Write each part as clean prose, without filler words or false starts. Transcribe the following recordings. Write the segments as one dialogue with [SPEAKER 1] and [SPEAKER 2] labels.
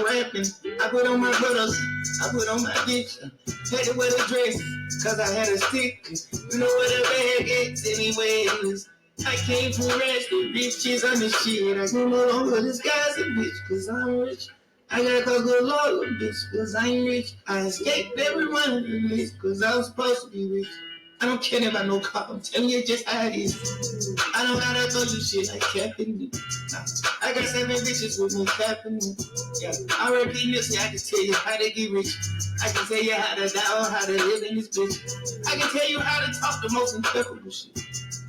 [SPEAKER 1] rapping. I put on my brothers, I put on my bitch. Had to wear the dress, cause I had a stick. You know where the bag is anyways. I came from rest with riches on the shit. I can no longer disguise a bitch, cause I'm rich. I got a good Lord, bitch, cause I'm rich. I escaped every one of them bitch, cause I was supposed to be rich. I don't care about no cop, I'm telling you just how it is. I don't gotta tell you shit like capping me. Nah, I got 7 bitches with me capping me. Yeah, I repeat this, I can tell you how to get rich. I can tell you how to die or how to live in this bitch. I can tell you how to talk the most impeccable shit.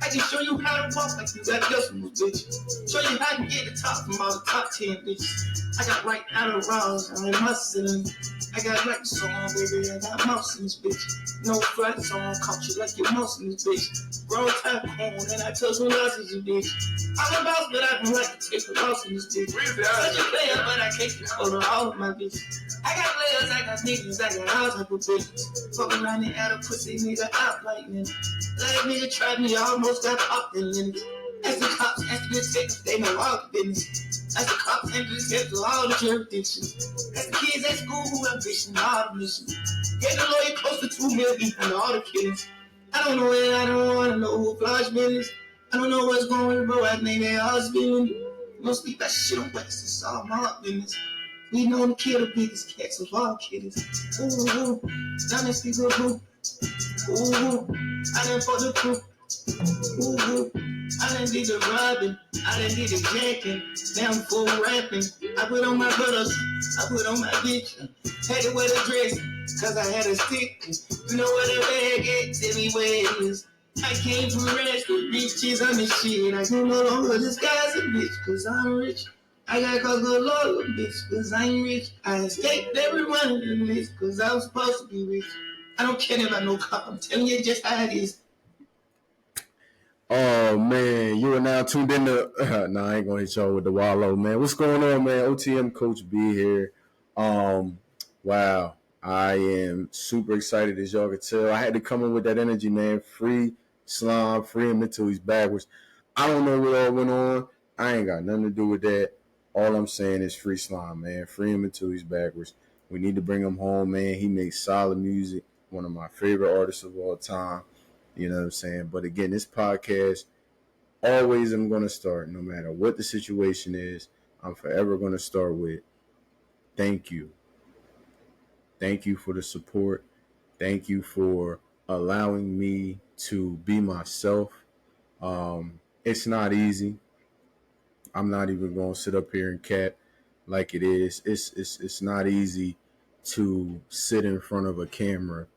[SPEAKER 1] I can show you how to walk like you got customers, bitch. Show you how to get the top from all the top 10 bitches. I got right out of rounds, I ain't muscling. I got records on, baby, I got mouse in this bitch. No flats on, caught you like your mouse in this bitch. Grown type home, and I told some losses, you bitch. I'm a boss, but I don't like to take a loss in this bitch. Such a player, but I can't control all of my bitches. I got players, I got niggas, I got all type of bitches. Fuck around and add a pussy nigga out like me. Last nigga tried me, almost got popped in limits. As the cops ask me to take, they know all the business. As the cops enter the steps to all the jurisdictions. As the kids at school who ambition all the missions. Get the lawyer close to 2 million behind all the killings. I don't know it, I don't wanna know who flash business. I don't know what's going on, bro. I think they all spinning. Don't sleep that shit on wax, it's all my business. We know to kill the biggest cats of all kids. Ooh, dynasty good boo. Ooh, I done for the crew. Ooh, I done did the robbing, I done did the jacking. Now I'm full rapping. I put on my brothers, I put on my bitch. Had to wear the dress, cause I had a stick. You know where the bag is anyways. I came from rest with riches on the shit. I can no longer disguise a bitch, cause I'm rich. I got a good Lord, bitch, cause I'm rich. I escaped every one of them bitch, cause I was supposed to be rich. I don't care about no cop, I'm telling you just how it is.
[SPEAKER 2] Oh man, you are now tuned in to nah, I ain't gonna hit y'all with the wallow, man. What's going on, man? OTM Coach B here. Wow. I am super excited, as y'all can tell. I had to come in with that energy, man. Free slime, free him until he's backwards. I don't know what all went on. I ain't got nothing to do with that. All I'm saying is free slime, man. Free him until he's backwards. We need to bring him home, man. He makes solid music. One of my favorite artists of all time. You know what I'm saying? But again, this podcast, always I'm going to start, no matter what the situation is, I'm forever going to start with thank you. Thank you for the support. Thank you for allowing me to be myself. It's not easy. I'm not even going to sit up here and cap like it is. It's not easy to sit in front of a camera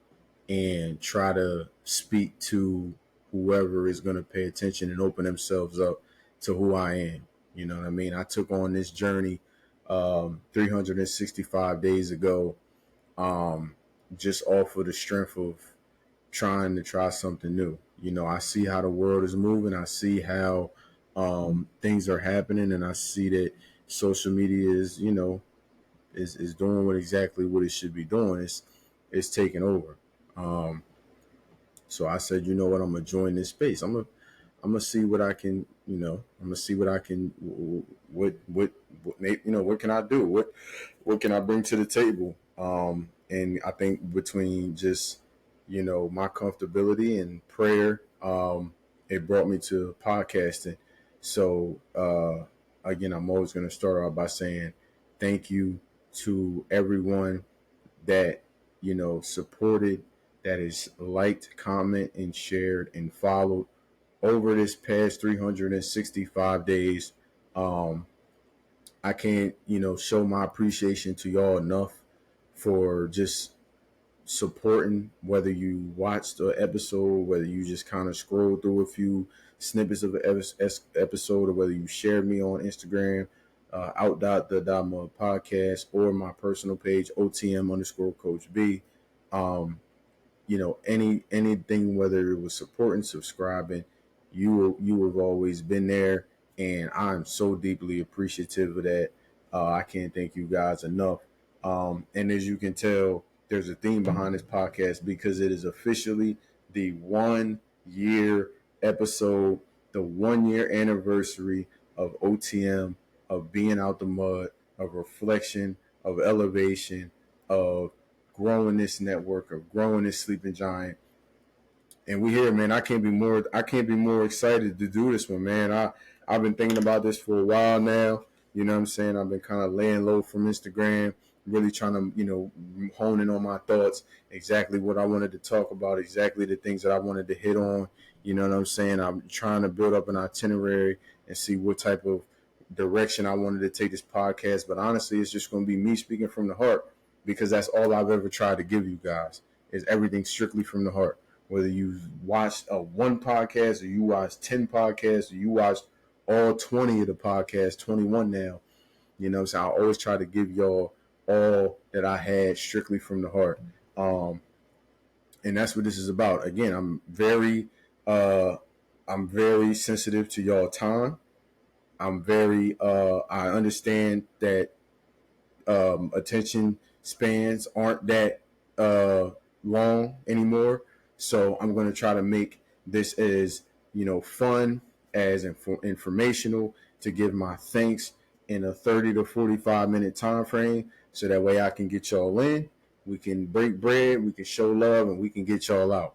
[SPEAKER 2] and try to speak to whoever is going to pay attention and open themselves up to who I am. You know what I mean? I took on this journey 365 days ago, just off of the strength of trying to try something new. You know, I see how the world is moving. I see how things are happening, and I see that social media is, is doing exactly what it should be doing. It's taking over. Um, So I said, you know what, I'm gonna join this space. I'm gonna see what I can, I'm gonna see what I can, what can I do? What can I bring to the table? And I think between just, my comfortability and prayer, it brought me to podcasting. So again, I'm always gonna start off by saying thank you to everyone that supported, that is liked, comment, and shared and followed over this past 365 days. um I can't show my appreciation to y'all enough for just supporting, whether you watched the episode, whether you just kind of scrolled through a few snippets of the episode, or whether you shared me on Instagram, out the Dama podcast, or my personal page, OTM underscore Coach B. Um, anything, whether it was supporting, subscribing, you have always been there, and I'm so deeply appreciative of that. I can't thank you guys enough. And as you can tell, there's a theme behind this podcast because it is officially the 1 year episode, the 1 year anniversary of OTM, of being out the mud, of reflection, of elevation, of growing this network, of growing this sleeping giant. And we here, man. I can't be more excited to do this one, man. I've been thinking about this for a while now. You know what I'm saying? I've been kind of laying low from Instagram, really trying to, hone in on my thoughts, exactly what I wanted to talk about, exactly the things that I wanted to hit on. You know what I'm saying? I'm trying to build up an itinerary and see what type of direction I wanted to take this podcast. But honestly, it's just going to be me speaking from the heart, because that's all I've ever tried to give you guys, is everything strictly from the heart. Whether you watched one podcast, or you watched 10 podcasts, or you watched all 20 of the podcasts, 21 now, so I always try to give y'all all that I had strictly from the heart. And that's what this is about. Again, I'm very sensitive to y'all time. I understand that attention spans aren't that long anymore. So I'm going to try to make this as fun, as informational, to give my thanks in a 30 to 45-minute time frame, so that way I can get y'all in. We can break bread, we can show love, and we can get y'all out.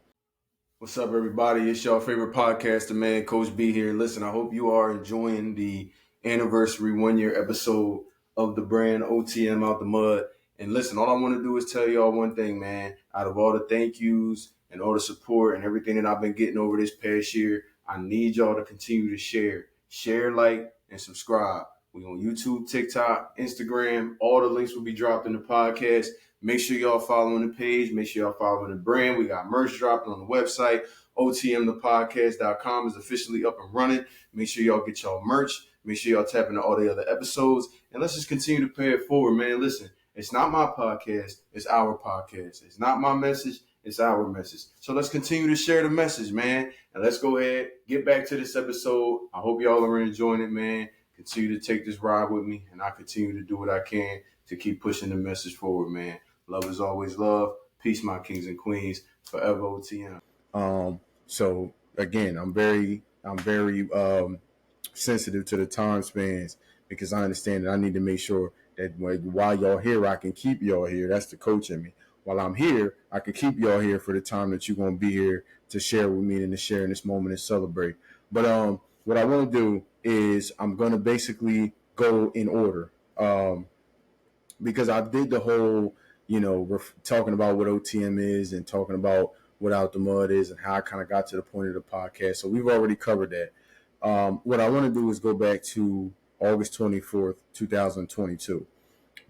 [SPEAKER 2] What's up, everybody? It's your favorite podcaster, man, Coach B here. Listen, I hope you are enjoying the anniversary 1-year episode of the brand OTM Out the Mud. And listen, all I want to do is tell y'all one thing, man. Out of all the thank yous and all the support and everything that I've been getting over this past year, I need y'all to continue to share, like, and subscribe. We on YouTube, TikTok, Instagram. All the links will be dropped in the podcast. Make sure y'all following the page. Make sure y'all following the brand. We got merch dropping on the website. OTMthepodcast.com is officially up and running. Make sure y'all get y'all merch. Make sure y'all tap into all the other episodes. And let's just continue to pay it forward, man. Listen, it's not my podcast. It's our podcast. It's not my message. It's our message. So let's continue to share the message, man. And let's go ahead, get back to this episode. I hope y'all are enjoying it, man. Continue to take this ride with me. And I continue to do what I can to keep pushing the message forward, man. Love is always love. Peace, my kings and queens. Forever OTM. So again, I'm very sensitive to the time spans, because I understand that I need to make sure that while y'all here, I can keep y'all here. That's the coach in me. While I'm here, I can keep y'all here for the time that you're gonna be here to share with me and to share in this moment and celebrate. But what I want to do is I'm gonna basically go in order. Because I did the whole, talking about what OTM is and talking about what Out the Mud is and how I kind of got to the point of the podcast. So we've already covered that. What I want to do is go back to August 24th, 2022,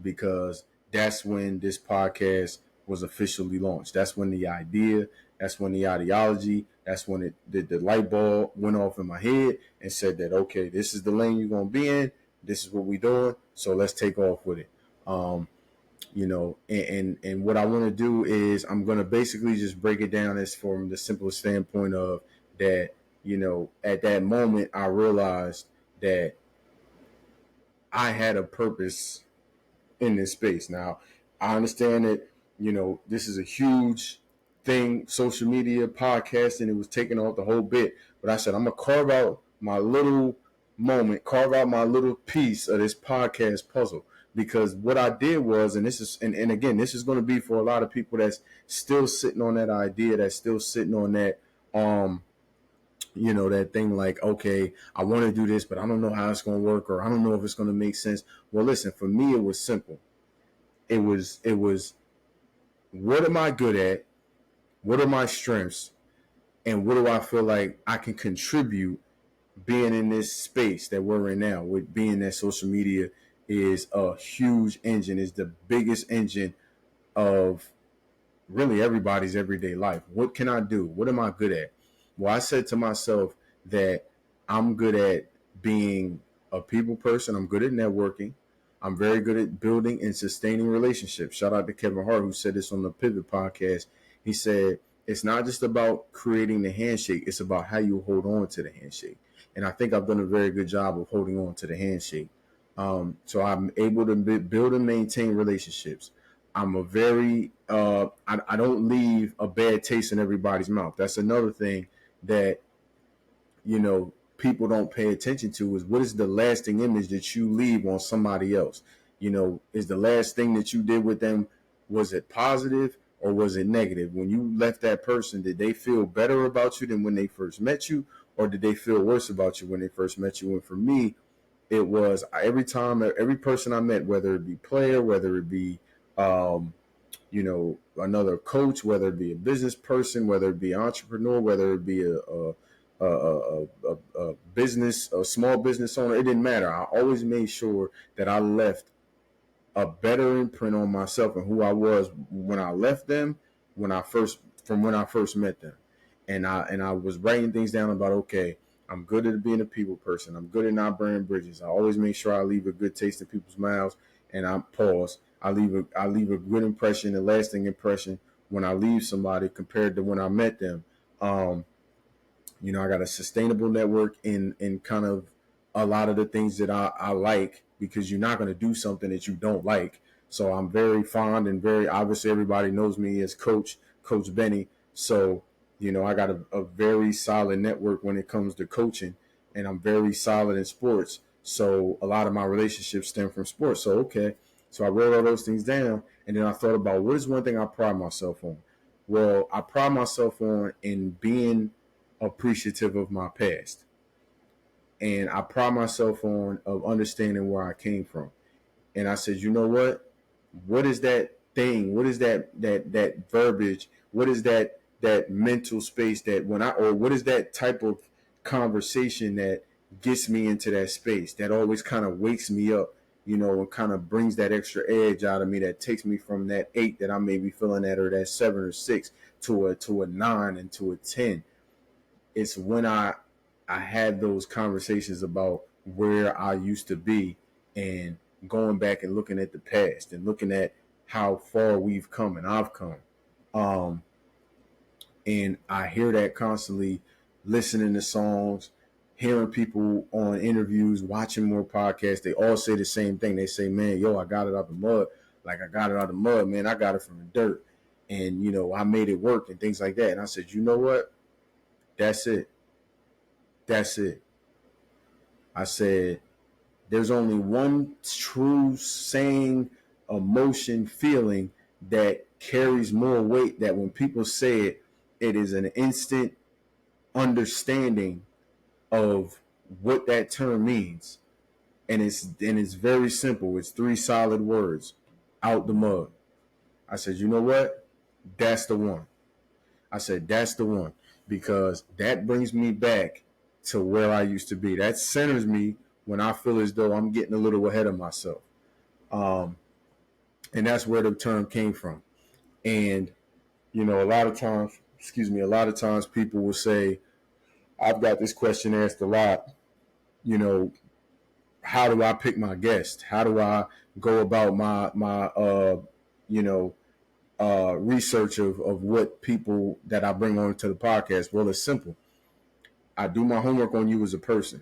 [SPEAKER 2] because that's when this podcast was officially launched. That's when the idea, that's when the ideology, that's when the light bulb went off in my head and said that, okay, this is the lane you're going to be in. This is what we're doing. So let's take off with it. And what I want to do is I'm going to basically just break it down as from the simplest standpoint of that, at that moment, I realized that I had a purpose in this space. Now, I understand that, this is a huge thing, social media, podcasting, it was taking off the whole bit. But I said, I'm going to carve out my little moment, carve out my little piece of this podcast puzzle. Because what I did was, and this is, and again, this is going to be for a lot of people that's still sitting on that idea, that's still sitting on that, that thing like, okay, I want to do this, but I don't know how it's going to work, or I don't know if it's going to make sense. Well, listen, for me, it was simple. It was, what am I good at? What are my strengths? And what do I feel like I can contribute being in this space that we're in now, with being that social media is a huge engine, is the biggest engine of really everybody's everyday life. What can I do? What am I good at? Well, I said to myself that I'm good at being a people person. I'm good at networking. I'm very good at building and sustaining relationships. Shout out to Kevin Hart, who said this on the Pivot podcast. He said, it's not just about creating the handshake. It's about how you hold on to the handshake. And I think I've done a very good job of holding on to the handshake. So I'm able to build and maintain relationships. I'm a very, I don't leave a bad taste in everybody's mouth. That's another thing that, people don't pay attention to, is what is the lasting image that you leave on somebody else. is the last thing that you did with them, was it positive or was it negative? When you left that person, did they feel better about you than when they first met you, or did they feel worse about you when they first met you? And for me, it was every person I met, whether it be player, whether it be um, another coach, whether it be a business person, whether it be an entrepreneur, whether it be a business, a small business owner, it didn't matter. I always made sure that I left a better imprint on myself and who I was when I left them, when I first met them. And I was writing things down about, okay, I'm good at being a people person. I'm good at not burning bridges. I always make sure I leave a good taste in people's mouths, and I pause. I leave a good impression, a lasting impression when I leave somebody compared to when I met them. Um, I got a sustainable network in kind of a lot of the things that I like, because you're not going to do something that you don't like. So I'm very fond and very, obviously everybody knows me as Coach Benny. So, I got a very solid network when it comes to coaching, and I'm very solid in sports. So a lot of my relationships stem from sports. So, okay. So I wrote all those things down, and then I thought about, what is one thing I pride myself on? Well, I pride myself on in being appreciative of my past, and I pride myself on of understanding where I came from. And I said, you know what is that thing? What is that verbiage? What is that mental space that or what is that type of conversation that gets me into that space, that always kind of wakes me up, and kind of brings that extra edge out of me, that takes me from that 8 that I may be feeling at, or that 7 or 6, to a 9 and to a 10. It's when I had those conversations about where I used to be, and going back and looking at the past and looking at how far we've come and I've come. Um, and I hear that constantly, listening to songs, hearing people on interviews, watching more podcasts. They all say the same thing. They say, man, yo, I got it out the mud. Like, I got it out the mud, man. I got it from the dirt. And, I made it work and things like that. And I said, you know what? That's it. That's it. I said, there's only one true saying, emotion, feeling that carries more weight, that when people say it, it is an instant understanding of what that term means. And it's very simple. It's 3 solid words: out the mud. I said, you know what? That's the one. I said, that's the one, because that brings me back to where I used to be. That centers me when I feel as though I'm getting a little ahead of myself. Um, and that's where the term came from. And, a lot of times people will say, I've got this question asked a lot, you know, how do I pick my guest? How do I go about my you know, research of what people that I bring on to the podcast? Well, it's simple. I do my homework on you as a person,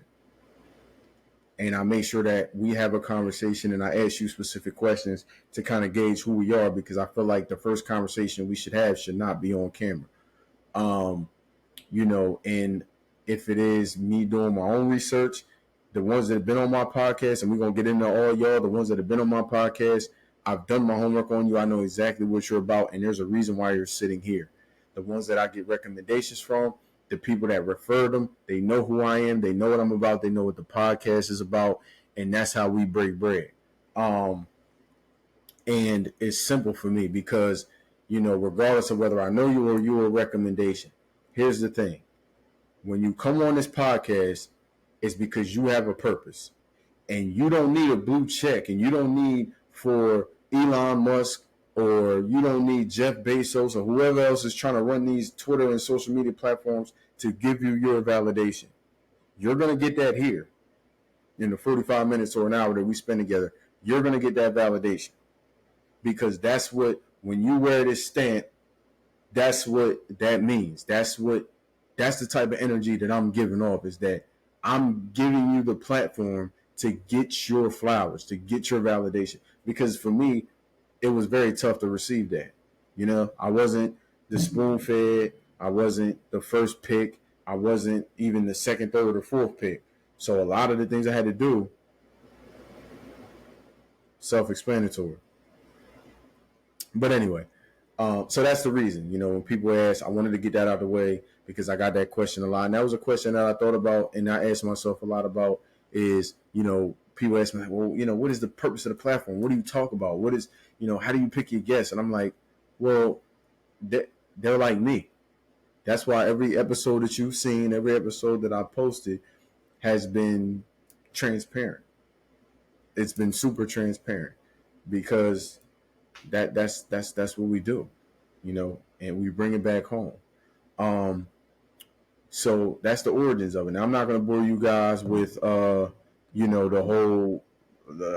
[SPEAKER 2] and I make sure that we have a conversation, and I ask you specific questions to kind of gauge who we are, because I feel like the first conversation we should have should not be on camera. Um, and if it is me doing my own research, the ones that have been on my podcast, and we're going to get into all y'all, the ones that have been on my podcast, I've done my homework on you. I know exactly what you're about, and there's a reason why you're sitting here. The ones that I get recommendations from, the people that refer them, they know who I am, they know what I'm about, they know what the podcast is about, and that's how we break bread. Um, and it's simple for me because, regardless of whether I know you or you're a recommendation, here's the thing. When you come on this podcast, it's because you have a purpose, and you don't need a blue check, and you don't need for Elon Musk, or you don't need Jeff Bezos or whoever else is trying to run these Twitter and social media platforms to give you your validation. You're going to get that here in the 45 minutes or an hour that we spend together. You're going to get that validation, because that's what, when you wear this stamp, that's what that means. That's the type of energy that I'm giving off, is that I'm giving you the platform to get your flowers, to get your validation. Because for me, it was very tough to receive that. I wasn't the spoon fed. I wasn't the first pick. I wasn't even the second, third, or fourth pick. So a lot of the things I had to do, Self-explanatory. But anyway, so that's the reason. When people ask, I wanted to get that out of the way because I got that question a lot, and that was a question that I thought about, and I asked myself a lot about. Is people ask me, well, what is the purpose of the platform? What do you talk about? What is how do you pick your guests? And I'm like, well, they're like me. That's why every episode that you've seen, every episode that I posted has been transparent. It's been super transparent because that's what we do, and we bring it back home. Um, so that's the origins of it. Now I'm not gonna bore you guys with the whole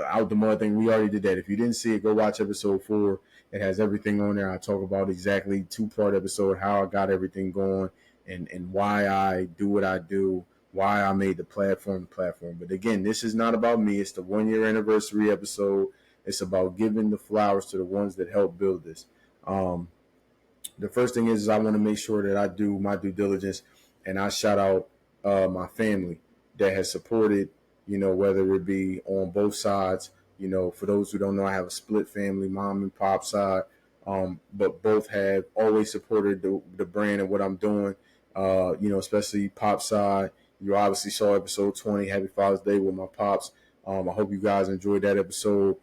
[SPEAKER 2] out the mud thing. We already did that. If you didn't see it, go watch episode 4. It has everything on there. I talk about exactly 2-part episode, how I got everything going, and why I do what I do, why I made the platform. But again, this is not about me. It's the 1-year anniversary episode. It's about giving the flowers to the ones that helped build this. The first thing is I want to make sure that I do my due diligence and I shout out my family that has supported, whether it be on both sides. For those who don't know, I have a split family, mom and pop side, but both have always supported the brand and what I'm doing. Especially pop side. You obviously saw episode 20, Happy Father's Day with my pops. I hope you guys enjoyed that episode.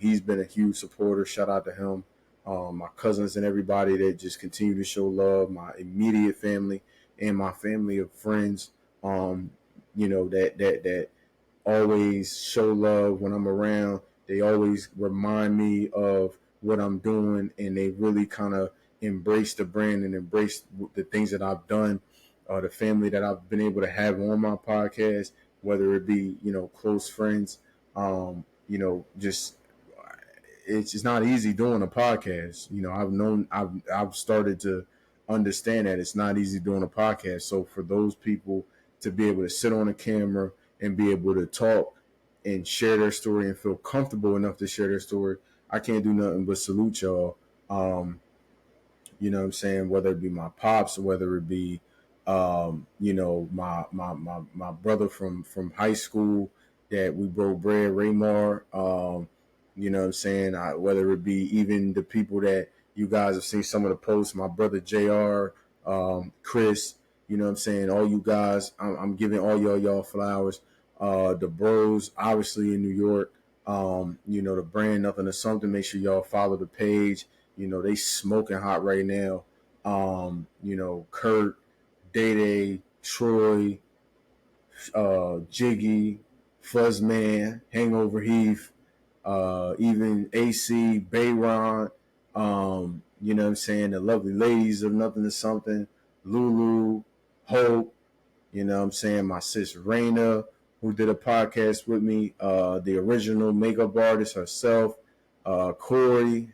[SPEAKER 2] He's been a huge supporter. Shout out to him. My cousins and everybody that just continue to show love, my immediate family and my family of friends, that always show love when I'm around. They always remind me of what I'm doing, and they really kind of embrace the brand and embrace the things that I've done. The family that I've been able to have on my podcast, whether it be close friends, just it's just not easy doing a podcast. I've started to understand that it's not easy doing a podcast. So for those people to be able to sit on a camera and be able to talk and share their story and feel comfortable enough to share their story, I can't do nothing but salute y'all. You know what I'm saying? Whether it be my pops, whether it be my brother from high school that we broke bread, Raymar. You know what I'm saying? Whether it be even the people that you guys have seen some of the posts, my brother JR, Chris, you know what I'm saying? All you guys, I'm giving all y'all flowers. The bros, obviously in New York, the brand Nothing to Something. Make sure y'all follow the page. They smoking hot right now. Kurt, Day Day, Troy, Jiggy, Fuzzman, Hangover Heath, even AC, Bayron, you know what I'm saying? The lovely ladies of Nothing to Something, Lulu, Hope, you know what I'm saying? My sis Raina, who did a podcast with me, the original makeup artist herself, Corey,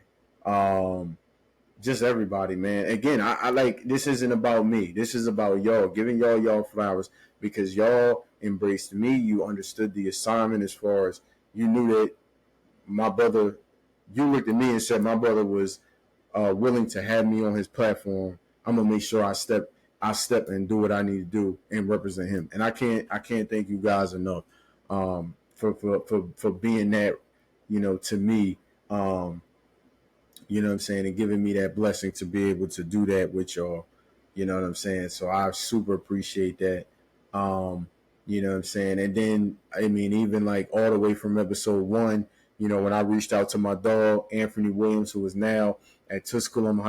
[SPEAKER 2] just everybody, man. Again, I like, this isn't about me. This is about y'all, giving y'all flowers because y'all embraced me. You understood the assignment as far as you knew that my brother, you looked at me and said my brother was willing to have me on his platform. I'm gonna make sure I step and do what I need to do and represent him. And I can't thank you guys enough for being that, to me. You know what I'm saying, and giving me that blessing to be able to do that with y'all. You know what I'm saying? So I super appreciate that. You know what I'm saying? And then, I mean, even like all the way from episode 1, when I reached out to my dog, Anthony Williams, who is now at Tusculum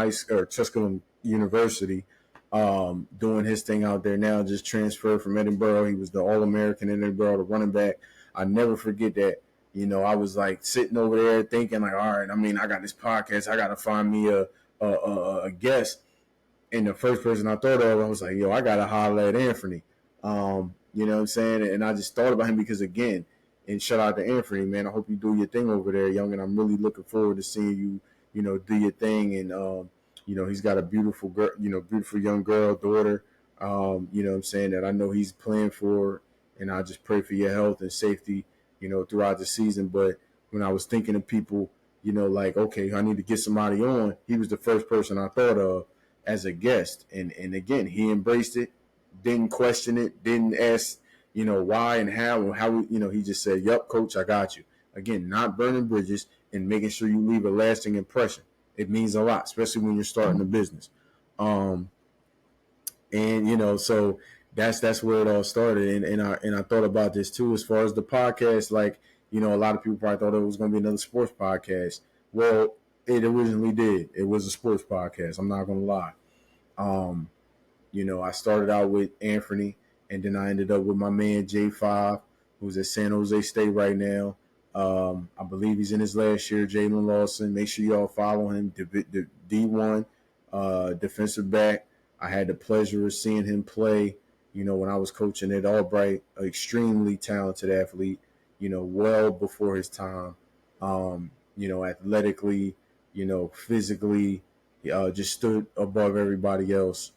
[SPEAKER 2] Tusculum University, doing his thing out there now, just transferred from Edinburgh. He was the All-American in Edinburgh, the running back. I never forget that. I was like sitting over there thinking like, all right, I mean, I got this podcast. I got to find me a guest. And the first person I thought of, I was like, yo, I got to holler at Anthony. You know what I'm saying? And I just thought about him because, again, and shout out to Anthony, man. I hope you do your thing over there, young. And I'm really looking forward to seeing you, do your thing. And, he's got a beautiful girl, beautiful young girl, daughter, you know what I'm saying, that I know he's playing for. And I just pray for your health and safety, throughout the season. But when I was thinking of people, like, okay, I need to get somebody on, he was the first person I thought of as a guest. And again, he embraced it, didn't question it, didn't ask, why and how, he just said, yup, coach, I got you. Again, not burning bridges and making sure you leave a lasting impression. It means a lot, especially when you're starting a business. Um, and so that's where it all started. And I thought about this too, as far as the podcast. Like, a lot of people probably thought it was going to be another sports podcast. Well, it originally did. It was a sports podcast. I'm not going to lie. Um, I started out with Anthony, and then I ended up with my man J5, who's at San Jose State right now. I believe he's in his last year, Jalen Lawson. Make sure y'all follow him, the D1 defensive back. I had the pleasure of seeing him play, when I was coaching at Albright. An extremely talented athlete, well before his time. Athletically, physically, just stood above everybody else.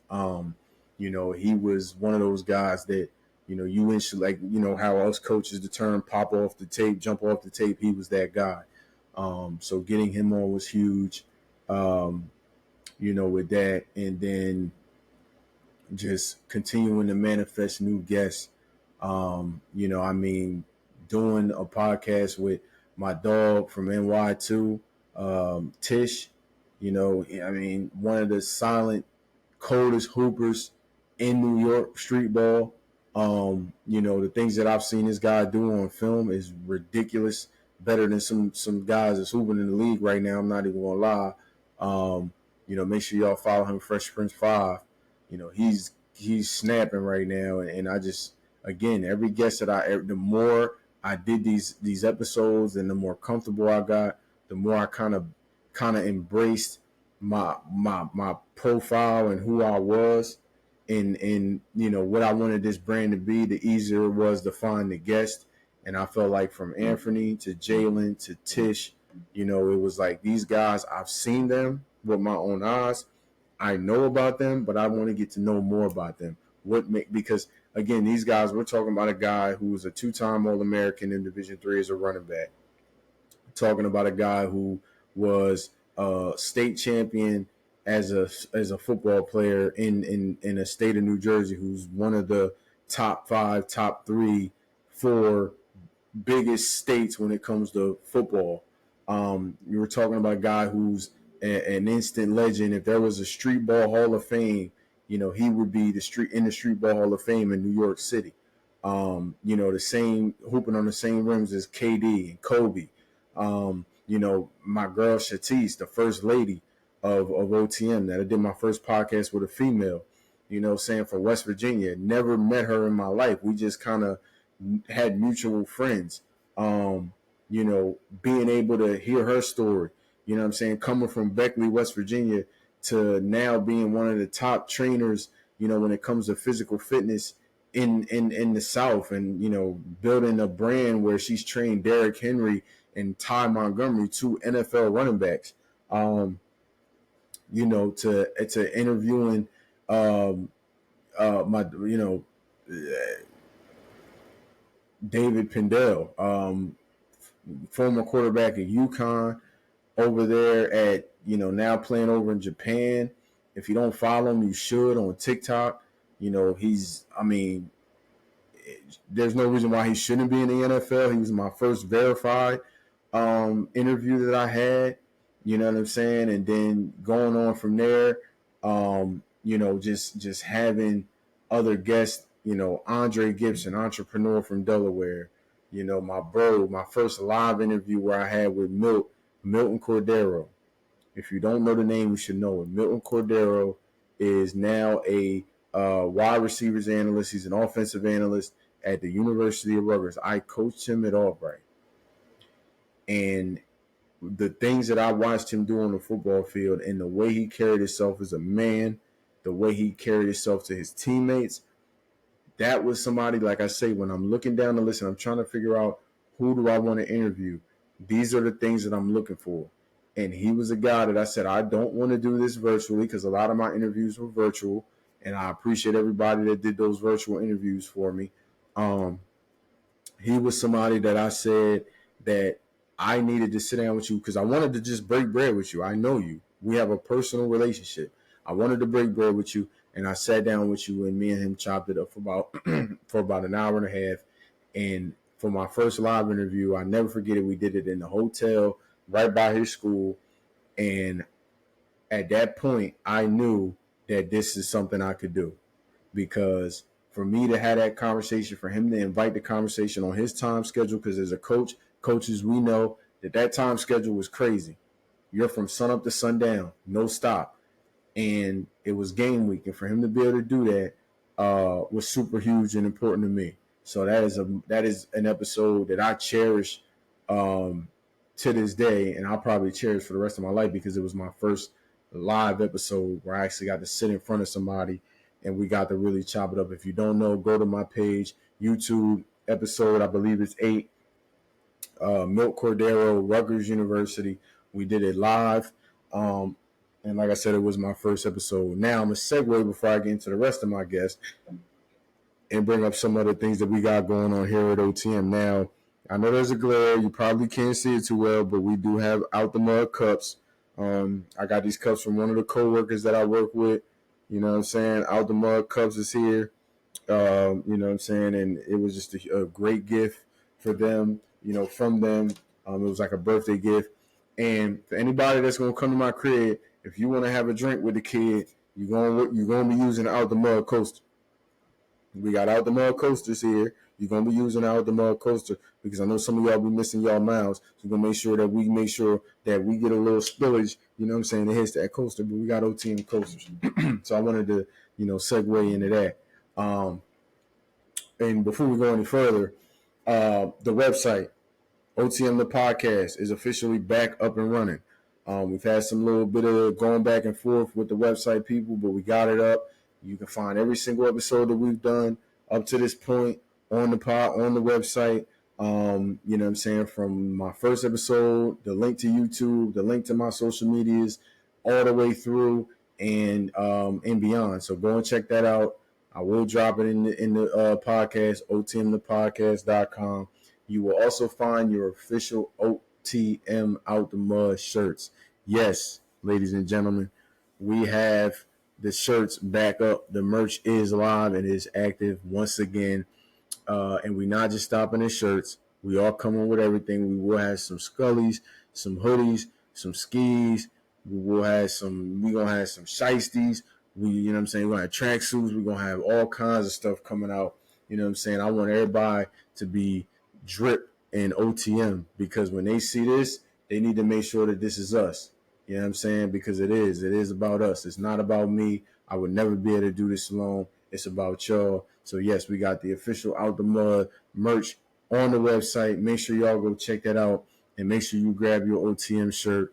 [SPEAKER 2] He was one of those guys that, you instantly, like, how us coaches the term pop off the tape, jump off the tape. He was that guy. So getting him on was huge, with that. And then just continuing to manifest new guests. Doing a podcast with my dog from NY2, Tish, one of the silent coldest hoopers in New York street ball. The things that I've seen this guy do on film is ridiculous. Better than some guys that's hooping in the league right now. I'm not even gonna lie. Make sure y'all follow him, Fresh Prince 5. He's snapping right now, and I just, again, every guest the more I did these episodes, and the more comfortable I got, the more I kind of embraced my profile and who I was, and what I wanted this brand to be. The easier it was to find the guest, and I felt like from Anthony to Jalen to Tish, it was like these guys, I've seen them with my own eyes. I know about them, but I want to get to know more about them. Because again, these guys, we're talking about a guy who was a 2-time All-American in Division III as a running back. Talking about a guy who was a state champion as a football player in a state of New Jersey, who's one of the top 5, top 3, 4 biggest states when it comes to football. You were talking about a guy who's an instant legend. If there was a street ball Hall of Fame, he would be in the street ball Hall of Fame in New York City. The same hooping on the same rims as KD and Kobe. My girl Shatise, the first lady of OTM, that I did my first podcast with a female, saying from West Virginia. Never met her in my life. We just kind of had mutual friends. Being able to hear her story, coming from Beckley, West Virginia, to now being one of the top trainers, when it comes to physical fitness in the South, and, building a brand where she's trained Derrick Henry and Ty Montgomery, 2 NFL running backs, to interviewing, David Pendell, former quarterback at UConn, over there at, now playing over in Japan. If you don't follow him, you should, on TikTok. There's no reason why he shouldn't be in the NFL. He was my first verified interview that I had. You know what I'm saying? And then going on from there, just having other guests, Andre Gibson, entrepreneur from Delaware, my first live interview where I had with Milton Cordero. If you don't know the name, you should know it. Milton Cordero is now a wide receivers analyst. He's an offensive analyst at the University of Rutgers. I coached him at Albright. And the things that I watched him do on the football field, and the way he carried himself as a man, the way he carried himself to his teammates, that was somebody, like I say, when I'm looking down the list and I'm trying to figure out who do I want to interview, these are the things that I'm looking for. And he was a guy that I said, I don't want to do this virtually, because a lot of my interviews were virtual, and I appreciate everybody that did those virtual interviews for me. He was somebody that I said that I needed to sit down with you, because I wanted to just break bread with you. I know you. We have a personal relationship. I wanted to break bread with you, and I sat down with you, and me and him chopped it up for about for about an hour and a half. And for my first live interview. I never forget it. We did it in the hotel right by his school. And at that point, I knew that this is something I could do, because for me to have that conversation, for him to invite the conversation on his time schedule, because as a coach, coaches, we know that that time schedule was crazy. You're from sun up to sundown, no stop. And it was game week. And for him to be able to do that was super huge and important to me. So that is an episode that I cherish um, to this day, and I'll probably cherish for the rest of my life, because it was my first live episode where I actually got to sit in front of somebody and we got to really chop it up. If you don't know, go to my page, YouTube episode, I believe it's 8, Milt Cordero, Rutgers University. We did it live. Um, and like I said, it was my first episode. Now I'm going to segue before I get into the rest of my guests and bring up some other things that we got going on here at OTM. Now, I know there's a glare. You probably can't see it too well, but we do have Out the Mud cups. I got these cups from one of the co-workers that I work with. You know what I'm saying? Out the Mud cups is here. You know what I'm saying? And it was just a great gift for them, you know, from them. It was like a birthday gift. And for anybody that's going to come to my crib, if you want to have a drink with the kid, you're going to be using Out the Mud coaster. We got Out the Mud coasters here. You're going to be using Out the Mud coaster, because I know some of y'all be missing y'all mouths. So we're going to make sure that we get a little spillage, you know what I'm saying, it hits that coaster. But we got OTM coasters. So I wanted to, you know, segue into that. And before we go any further, the website, OTM the podcast, is officially back up and running. We've had some little bit of going back and forth with the website people, but we got it up. You can find every single episode that we've done up to this point on the website. You know what I'm saying? From my first episode, the link to YouTube, the link to my social medias, all the way through and beyond. So go and check that out. I will drop it in the podcast, otmthepodcast.com. You will also find your official OTM Out the Mud shirts. Yes, ladies and gentlemen, we have the shirts back up. The merch is live and is active once again. And we're not just stopping at shirts. We are coming with everything. We will have some Scullies, some hoodies, some skis. We're gonna have some shiesties. You know what I'm saying? We're gonna have tracksuits. We're gonna have all kinds of stuff coming out. You know what I'm saying? I want everybody to be drip in OTM, because when they see this, they need to make sure that this is us. You know what I'm saying? Because it is about us. It's not about me. I would never be able to do this alone. It's about y'all. So yes, we got the official Out the Mud merch on the website. Make sure y'all go check that out, and make sure you grab your OTM shirt,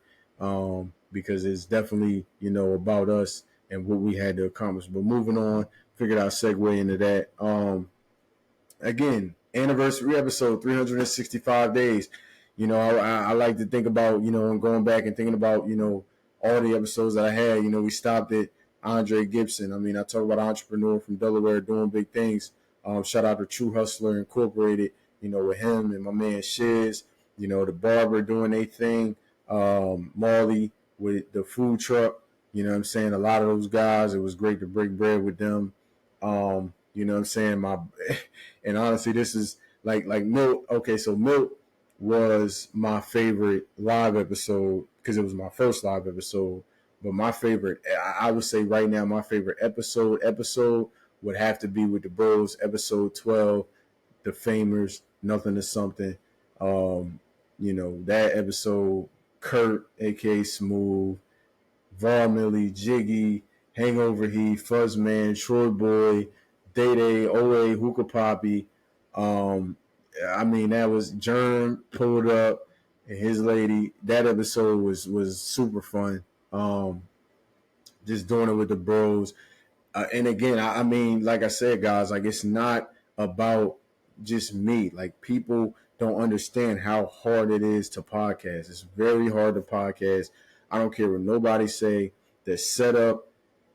[SPEAKER 2] because it's definitely, you know, about us and what we had to accomplish. But moving on, figured I'll segue into that. Again, anniversary episode, 365 days. You know, I like to think about, you know, and going back and thinking about, you know, all the episodes that I had. You know, we stopped at Andre Gibson. I mean, I talk about entrepreneur from Delaware doing big things. Shout out to True Hustler Incorporated, you know, with him and my man Shiz, you know, the barber doing their thing. Marley with the food truck, you know what I'm saying? A lot of those guys, it was great to break bread with them. You know what I'm saying? And honestly, this is like Milt. Okay, so Milt was my favorite live episode because it was my first live episode. But my favorite, I would say right now, my favorite episode would have to be with the Bros, episode 12, the Famers, Nothing to Something. You know, that episode, Kurt, aka Smooth, Var Millie, Jiggy, Hangover Heat, Fuzzman, Troy Boy, Day Day, OA, Hookah Poppy. I mean, that was Germ pulled up and his lady. That episode was super fun. Just doing it with the bros. And again, I mean, like I said, guys, like it's not about just me. Like people don't understand how hard it is to podcast. It's very hard to podcast. I don't care what nobody say. The setup,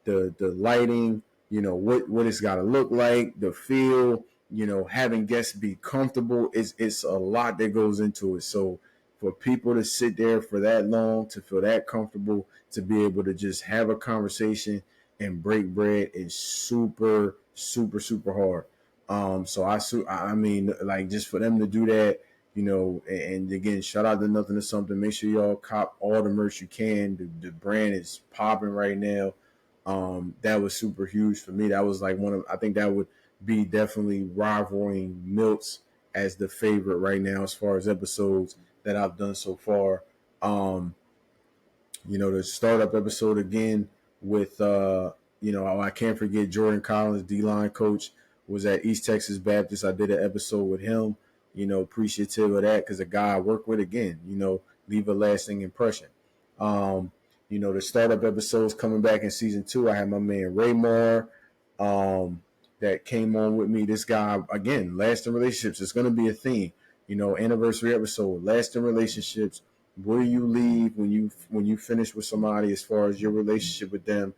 [SPEAKER 2] the lighting, you know, what it's got to look like, the feel, you know, having guests be comfortable. It's a lot that goes into it. So for people to sit there for that long, to feel that comfortable, to be able to just have a conversation and break bread is super, super, super hard. So I mean, like just for them to do that, and again, shout out to Nothing to Something. Make sure y'all cop all the merch you can. The brand is popping right now. That was super huge for me. That was like I think that would be definitely rivaling Milt's as the favorite right now as far as episodes that I've done so far. Um, the startup episode again with I can't forget Jordan Collins, D line coach, was at East Texas Baptist. I did an episode with him, appreciative of that because a guy I work with again, leave a lasting impression. Um, the startup episodes coming back in season 2. I had my man Raymar that came on with me. This guy again, lasting relationships. It's gonna be a theme. Anniversary episode, lasting relationships. Where do you leave when you finish with somebody as far as your relationship with them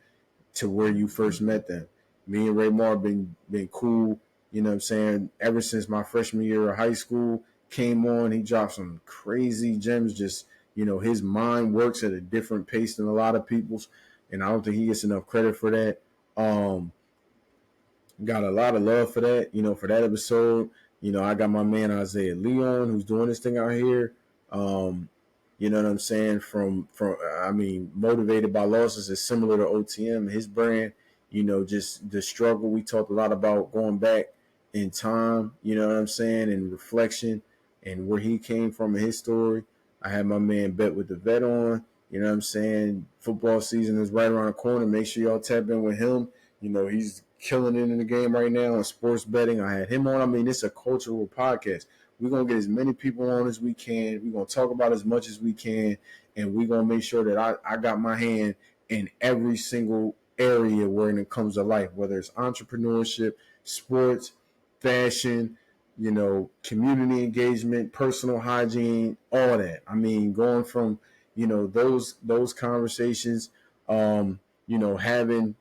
[SPEAKER 2] to where you first met them? Me and Raymar been cool, what I'm saying, ever since my freshman year of high school. Came on, he dropped some crazy gems. Just his mind works at a different pace than a lot of people's, and I don't think he gets enough credit for that. Got a lot of love for that, for that episode. I got my man Isaiah Leon who's doing this thing out here. You know what I'm saying? From I mean, motivated by losses is similar to OTM, his brand. Just the struggle. We talked a lot about going back in time. You know what I'm saying, and reflection, and where he came from and his story. I had my man Bet with the Vet on. You know what I'm saying? Football season is right around the corner. Make sure y'all tap in with him. He's killing it in the game right now on sports betting. I had him on. I mean, it's a cultural podcast. We're going to get as many people on as we can. We're going to talk about as much as we can. And we're going to make sure that I got my hand in every single area when it comes to life, whether it's entrepreneurship, sports, fashion, community engagement, personal hygiene, all that. I mean, going from, those conversations, having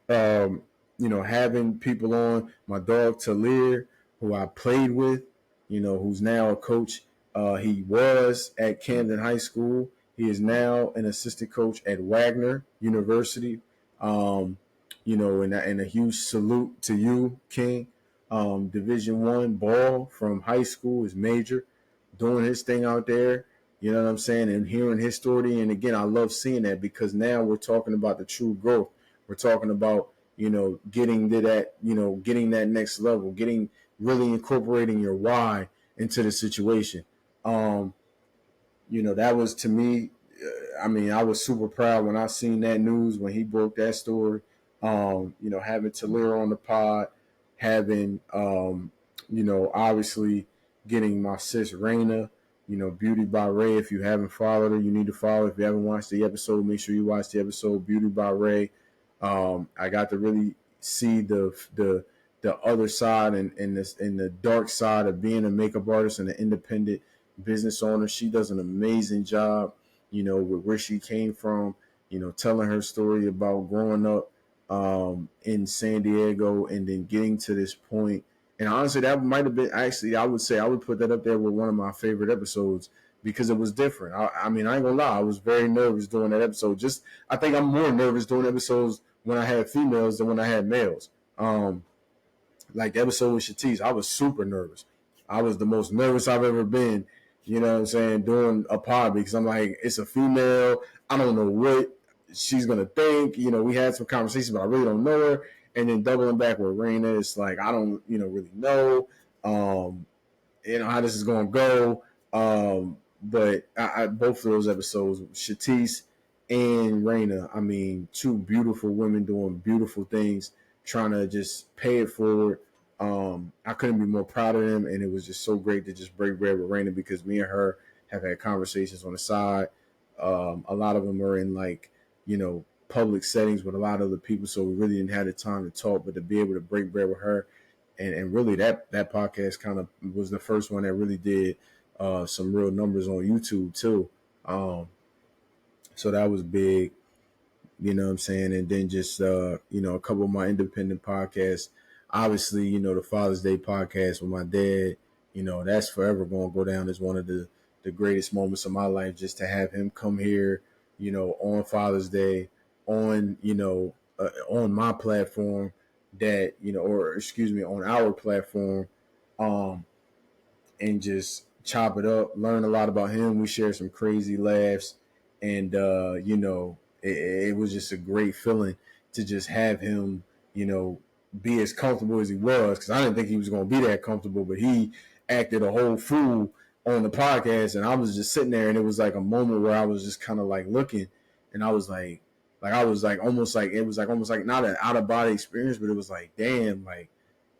[SPEAKER 2] having people on. My dog Talir, who I played with, who's now a coach. He was at Camden High School. He is now an assistant coach at Wagner University. And a huge salute to you, King. Division One ball from high school is major, doing his thing out there. You know what I'm saying? And hearing his story. And again, I love seeing that because now we're talking about the true growth. We're talking about, getting to that, getting that next level, getting really incorporating your why into the situation. Um, that was to me, I mean, I was super proud when I seen that news when he broke that story. Having Talir on the pod, having, obviously getting my sis Raina, Beauty by Ray. If you haven't followed her, you need to follow. If you haven't watched the episode, make sure you watch the episode Beauty by Ray. I got to really see the other side and the dark side of being a makeup artist and an independent business owner. She does an amazing job, with where she came from, telling her story about growing up in San Diego and then getting to this point. And honestly, that might have been actually, I would say I would put that up there with one of my favorite episodes because it was different. I mean, I ain't gonna lie, I was very nervous doing that episode. Just I think I'm more nervous doing episodes when I had females than when I had males. Like the episode with Shatise, I was super nervous. I was the most nervous I've ever been, what I'm saying, doing a pod because I'm like, it's a female. I don't know what she's going to think. We had some conversations, but I really don't know her. And then doubling back with Raina, it's like, I don't, really know, how this is going to go. But both of those episodes, Shatise and Raina, I mean, two beautiful women doing beautiful things, trying to just pay it forward. I couldn't be more proud of them, and it was just so great to just break bread with Raina because me and her have had conversations on the side. A lot of them are in public settings with a lot of other people, so we really didn't have the time to talk. But to be able to break bread with her, and really that podcast kind of was the first one that really did some real numbers on YouTube too. So that was big. What I'm saying? And then just, a couple of my independent podcasts. Obviously, the Father's Day podcast with my dad, that's forever going to go down as one of the greatest moments of my life just to have him come here, on Father's Day, on my platform, that, or excuse me, on our platform, um, and just chop it up, learn a lot about him. We share some crazy laughs, and it was just a great feeling to just have him, be as comfortable as he was, because I didn't think he was going to be that comfortable, but he acted a whole fool on the podcast, and I was just sitting there, and it was like a moment where I was just kind of like looking, and I was like I was like almost like it was like almost like not an out of body experience, but it was like, damn, like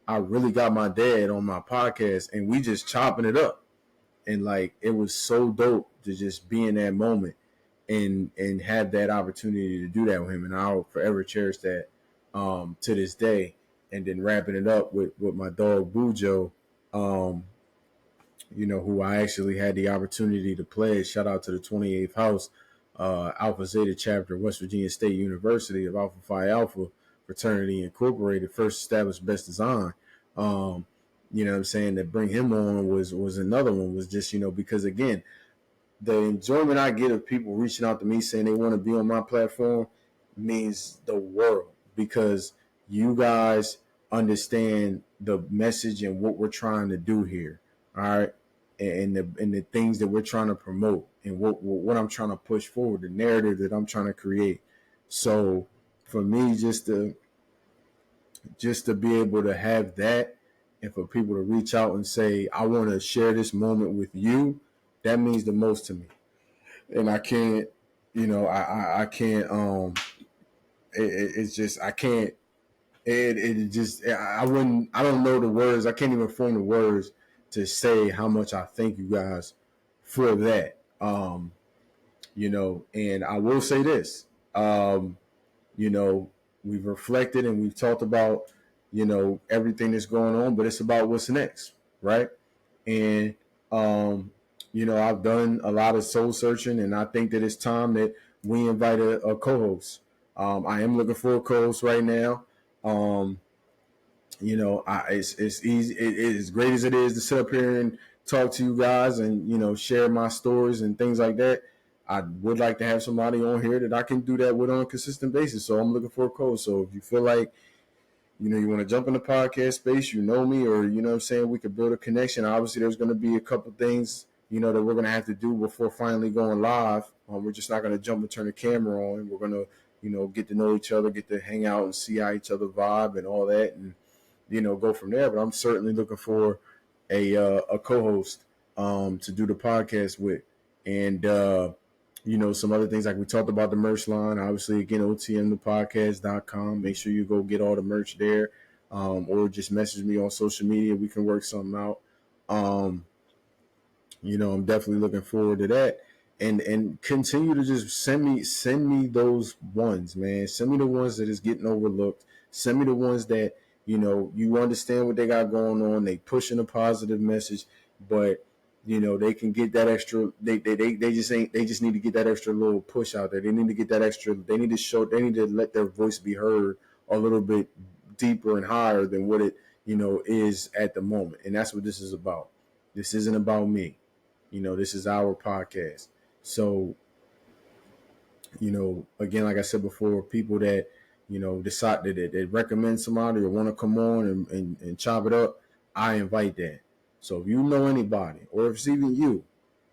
[SPEAKER 2] I really got my dad on my podcast, and we just chopping it up, and like it was so dope to just be in that moment and have that opportunity to do that with him, and I'll forever cherish that to this day. And then wrapping it up with my dog Bujo, um, who I actually had the opportunity to play. Shout out to the 28th House, Alpha Zeta chapter, West Virginia State University of Alpha Phi Alpha Fraternity Incorporated, first established Best Design. What I'm saying, that bring him on was another one, was just, because again, the enjoyment I get of people reaching out to me saying they want to be on my platform means the world, because you guys understand the message and what we're trying to do here. All right. And the things that we're trying to promote, and what I'm trying to push forward, the narrative that I'm trying to create. So for me, just to be able to have that, and for people to reach out and say, I want to share this moment with you, that means the most to me. And I can't, I can't, it's just, I can't, it just, I don't know the words. I can't even form the words to say how much I thank you guys for that. And I will say this, you know, we've reflected and we've talked about, everything that's going on, but it's about what's next, right? And um, I've done a lot of soul searching, and I think that it's time that we invite a co-host. I am looking for a co-host right now. Um, it's easy. It is great as it is to sit up here and talk to you guys and share my stories and things like that. I would like to have somebody on here that I can do that with on a consistent basis. So I'm looking for a co-host. So if you feel like you want to jump in the podcast space, me, or what I'm saying, we could build a connection. Obviously, there's going to be a couple things that we're going to have to do before finally going live. We're just not going to jump and turn the camera on. We're going to get to know each other, get to hang out and see how each other vibe and all that, and go from there. But I'm certainly looking for a co-host to do the podcast with, and some other things like we talked about the merch line. Obviously, again, otmthepodcast.com. Make sure you go get all the merch there, or just message me on social media. We can work something out. I'm definitely looking forward to that. And continue to just send me those ones, man. Send me the ones that is getting overlooked. Send me the ones that you understand what they got going on. They pushing a positive message, but they can get that extra. They just need to get that extra little push out there. They need to get that extra. They need to let their voice be heard a little bit deeper and higher than what it is at the moment. And that's what this is about. This isn't about me. This is our podcast. So, again, like I said before, people that, decide that recommend somebody or want to come on and chop it up, I invite that. So if you know anybody, or if it's even you,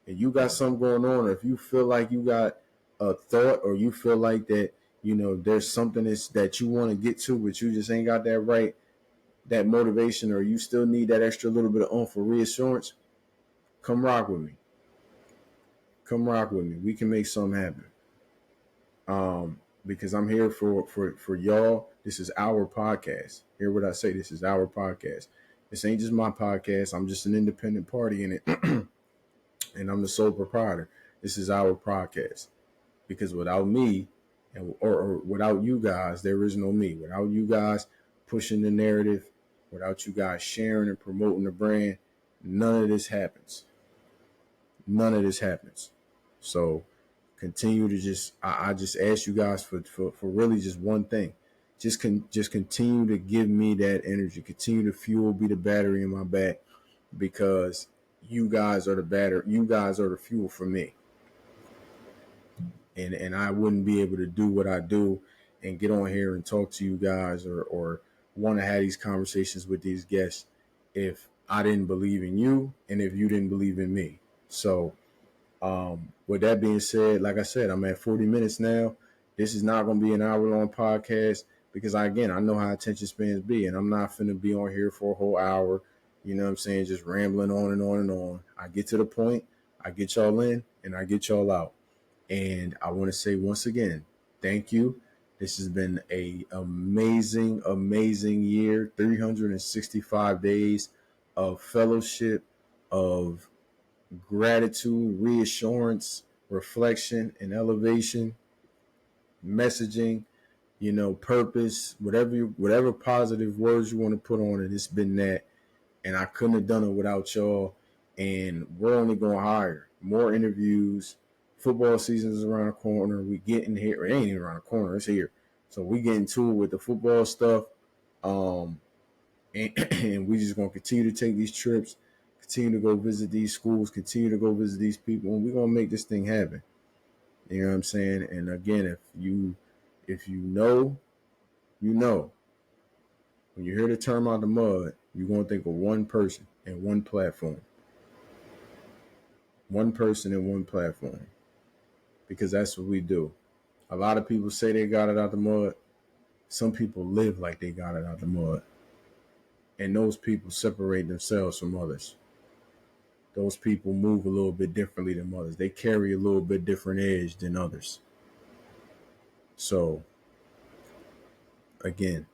[SPEAKER 2] and you got something going on, or if you feel like you got a thought, or you feel like that, there's something that you want to get to, but you just ain't got that motivation, or you still need that extra little bit of oomph or reassurance, come rock with me. Come rock with me. We can make something happen. Because I'm here for y'all. This is our podcast. Hear what I say? This is our podcast. This ain't just my podcast. I'm just an independent party in it, and I'm the sole proprietor. This is our podcast. Because without me, or without you guys, there is no me. Without you guys pushing the narrative, without you guys sharing and promoting the brand, none of this happens. None of this happens. So continue to I just ask you guys for really just one thing. Just continue to give me that energy. Continue to fuel, be the battery in my back, because you guys are the battery. You guys are the fuel for me. And I wouldn't be able to do what I do and get on here and talk to you guys, or want to have these conversations with these guests if I didn't believe in you and if you didn't believe in me. So, with that being said, like I said, I'm at 40 minutes now. This is not going to be an hour long podcast because, again, I know how attention spans be, and I'm not finna be on here for a whole hour. You know what I'm saying? Just rambling on and on and on. I get to the point, I get y'all in, and I get y'all out. And I want to say once again, thank you. This has been a amazing, amazing year. 365 days of fellowship, of gratitude, reassurance, reflection, and elevation, messaging, purpose, whatever positive words you want to put on it. It's been that, and I couldn't have done it without y'all. And we're only going higher, more interviews. Football season is around the corner. We getting here. It ain't even around the corner. It's here. So we get into it with the football stuff. And we just gonna continue to take these trips, continue to go visit these schools, continue to go visit these people, and we're gonna make this thing happen. You know what I'm saying? And again, if you know, you know. When you hear the term out the mud, you're gonna think of one person and one platform. One person and one platform. Because that's what we do. A lot of people say they got it out the mud. Some people live like they got it out the mud. And those people separate themselves from others. Those people move a little bit differently than others. They carry a little bit different edge than others. So, again,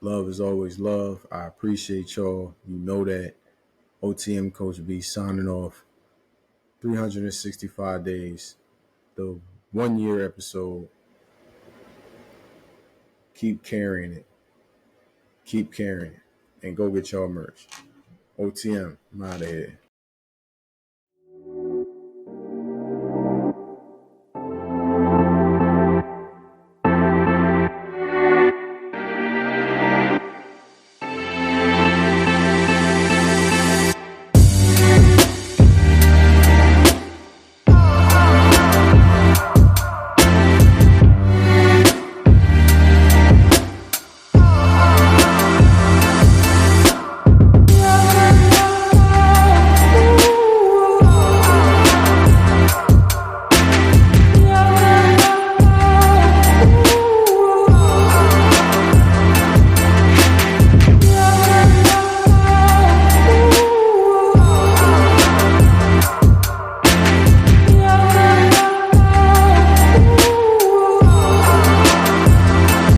[SPEAKER 2] love is always love. I appreciate y'all. You know that. OTM Coach B signing off. 365 days. The 1 year episode. Keep carrying it. Keep carrying it. And go get y'all merch. OTM, I'm out of here.